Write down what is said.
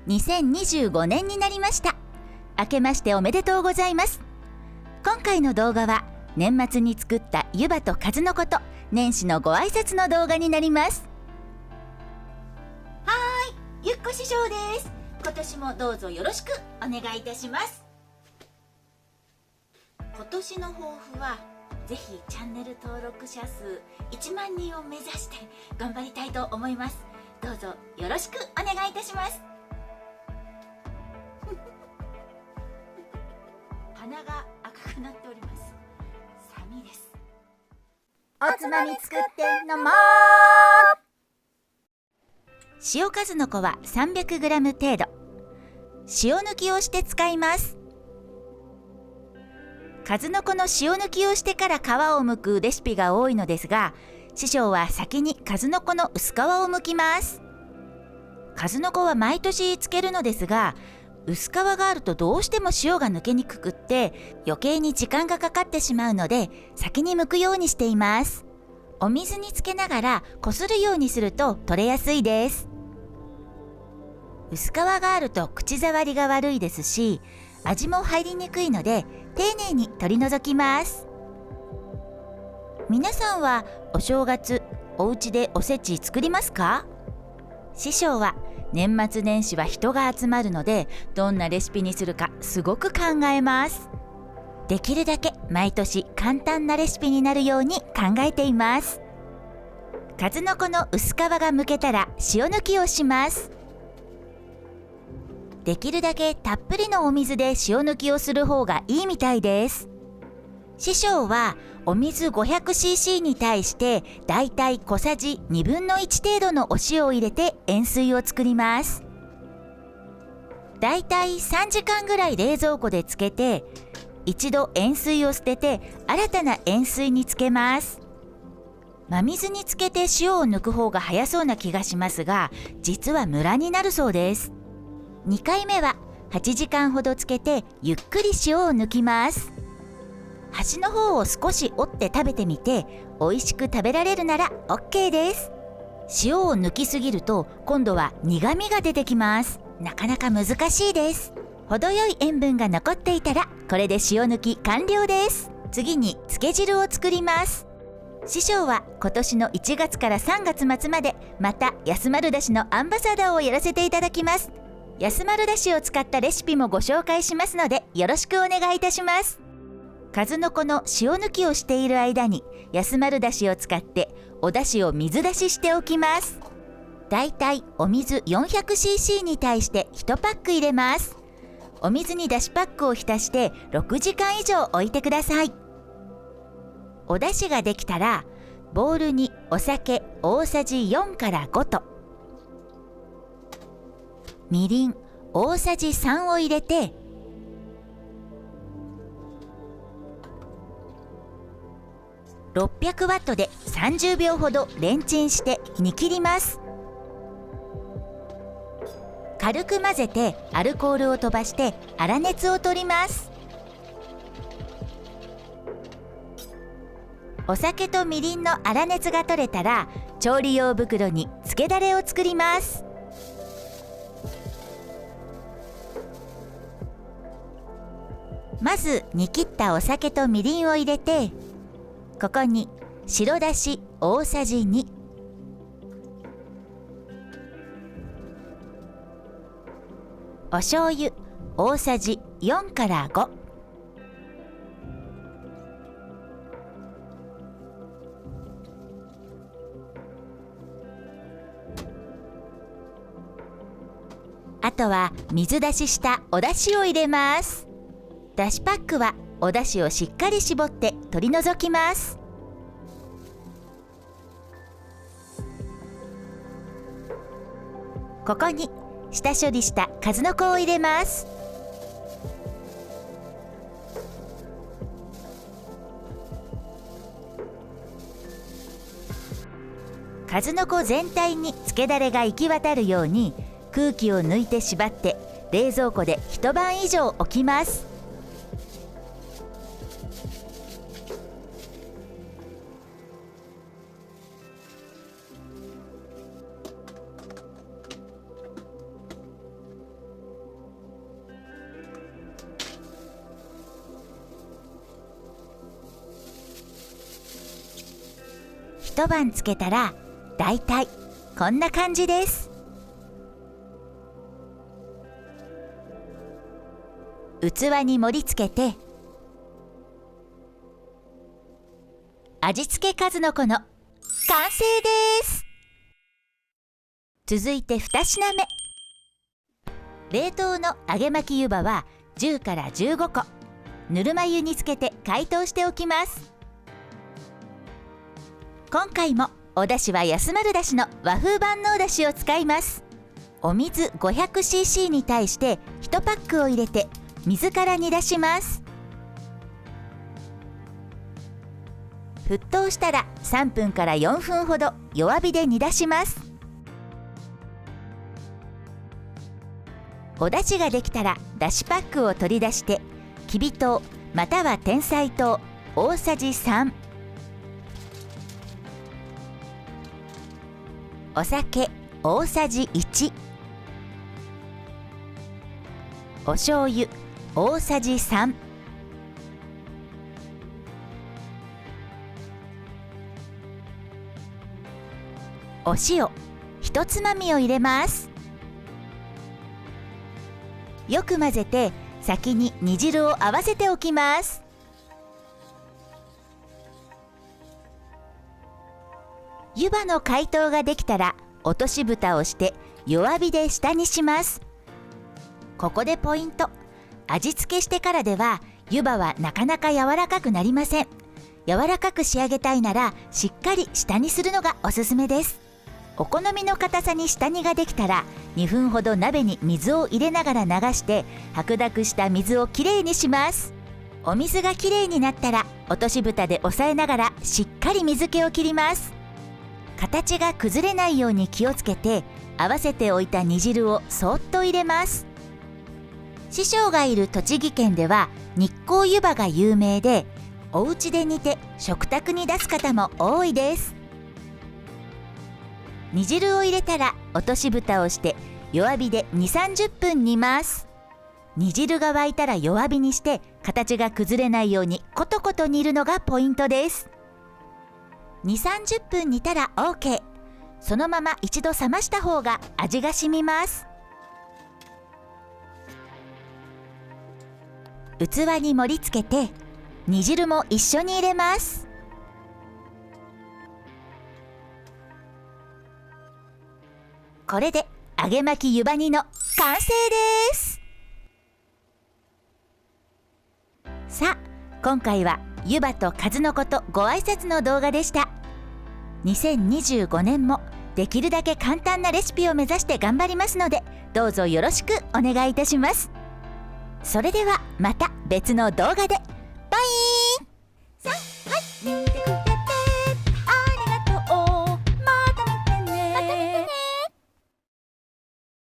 2025年になりました。明けましておめでとうございます。今回の動画は年末に作った湯葉と数の子と年始のご挨拶の動画になります。ゆっこ師匠です。今年もどうぞよろしくお願いいたします。今年の抱負はぜひチャンネル登録者数1万人を目指して頑張りたいと思います。どうぞよろしくお願いいたします。鼻が赤くなっております。寒いです。おつまみ作って飲もう。塩数の子は 300g 程度。塩抜きをして使います。数の子の塩抜きをしてから皮を剥くレシピが多いのですが、師匠は先に数の子の薄皮を剥きます。数の子は毎年漬けるのですが、薄皮があるとどうしても塩が抜けにくくって余計に時間がかかってしまうので、先に剥くようにしています。お水につけながらこするようにすると取れやすいです。薄皮があると口触りが悪いですし、味も入りにくいので丁寧に取り除きます。皆さんはお正月お家でおせち作りますか？師匠は年末年始は人が集まるので、どんなレシピにするかすごく考えます。できるだけ毎年簡単なレシピになるように考えています。数の子の薄皮が剥けたら塩抜きをします。できるだけたっぷりのお水で塩抜きをする方がいいみたいです。師匠はお水 500cc に対してだいたい小さじ1/2程度のお塩を入れて塩水を作ります。だいたい3時間ぐらい冷蔵庫でつけて、一度塩水を捨てて新たな塩水につけます。真水につけて塩を抜く方が早そうな気がしますが、実はムラになるそうです。2回目は8時間ほどつけてゆっくり塩を抜きます。端の方を少し折って食べてみて、美味しく食べられるなら OK です。塩を抜きすぎると今度は苦味が出てきます。なかなか難しいです。程よい塩分が残っていたらこれで塩抜き完了です。次に漬け汁を作ります。師匠は今年の1月から3月末までまた安丸だしのアンバサダーをやらせていただきます。安丸だしを使ったレシピもご紹介しますのでよろしくお願いいたします。数の子の塩抜きをしている間に安丸だしを使っておだしを水出ししておきます。だいたいお水 400cc に対して1パック入れます。お水にだしパックを浸して6時間以上置いてください。おだしができたらボウルにお酒大さじ4から5とみりん大さじ3を入れて、600ワットで30秒ほどレンチンして煮切ります。軽く混ぜてアルコールを飛ばして粗熱を取ります。お酒とみりんの粗熱が取れたら調理用袋に漬けだれを作ります。まず煮切ったお酒とみりんを入れて、ここに白だし大さじ2、お醤油大さじ4から5、あとは水出ししたおだしを入れます。だしパックはおだしをしっかり絞って取り除きます。ここに下処理した数の子を入れます。数の子全体に漬けだれが行き渡るように空気を抜いて縛って冷蔵庫で一晩以上置きます。一晩つけたらだいたいこんな感じです。器に盛り付けて、味付け数の子の完成です。続いて2品目。冷凍の揚げ巻き湯葉は10から15個、ぬるま湯につけて解凍しておきます。今回もお出汁は安丸だしの和風万能だしを使います。お水 500cc に対して1パックを入れて水から煮出します。沸騰したら3分から4分ほど弱火で煮出します。お出汁ができたらだしパックを取り出して、きび糖またはてんさい糖大さじ3、お酒大さじ1、お醤油大さじ3、お塩1つまみを入れます。よく混ぜて先に煮汁を合わせておきます。湯葉の解凍ができたら落とし蓋をして弱火で下にします。ここでポイント。味付けしてからでは湯葉はなかなか柔らかくなりません。柔らかく仕上げたいならしっかり下煮するのがおすすめです。お好みの硬さに下煮ができたら2分ほど鍋に水を入れながら流して白濁した水をきれいにします。お水がきれいになったら落とし蓋で押さえながらしっかり水気を切ります。形が崩れないように気をつけて合わせておいた煮汁をそーっと入れます。師匠がいる栃木県では日光湯葉が有名で、お家で煮て食卓に出す方も多いです。煮汁を入れたら落とし蓋をして弱火で 2,30 分煮ます。煮汁が沸いたら弱火にして形が崩れないようにコトコト煮るのがポイントです。 2,30 分煮たら OK。 そのまま一度冷ました方が味が染みます。器に盛り付けて煮汁も一緒に入れます。これで揚げ巻き湯葉煮の完成です。さあ、今回は湯葉と数の子とご挨拶の動画でした。2025年もできるだけ簡単なレシピを目指して頑張りますので、どうぞよろしくお願いいたします。それではまた別の動画で。